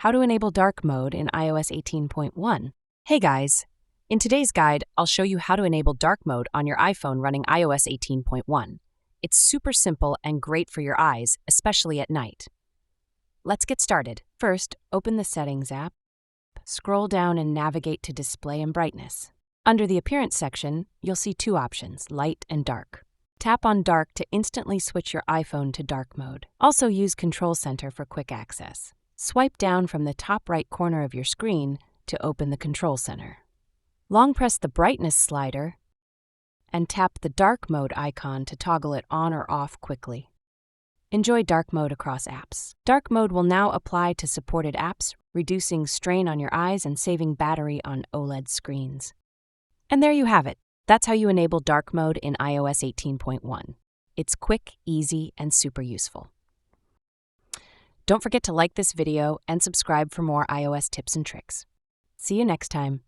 How to enable dark mode in iOS 18.1. Hey guys! In today's guide, I'll show you how to enable dark mode on your iPhone running iOS 18.1. It's super simple and great for your eyes, especially at night. Let's get started. First, open the Settings app. Scroll down and navigate to Display and Brightness. Under the Appearance section, you'll see two options, Light and Dark. Tap on Dark to instantly switch your iPhone to dark mode. Also use Control Center for quick access. Swipe down from the top right corner of your screen to open the Control Center. Long press the Brightness slider and tap the Dark Mode icon to toggle it on or off quickly. Enjoy dark mode across apps. Dark mode will now apply to supported apps, reducing strain on your eyes and saving battery on OLED screens. And there you have it. That's how you enable dark mode in iOS 18.1. It's quick, easy, and super useful. Don't forget to like this video and subscribe for more iOS tips and tricks. See you next time.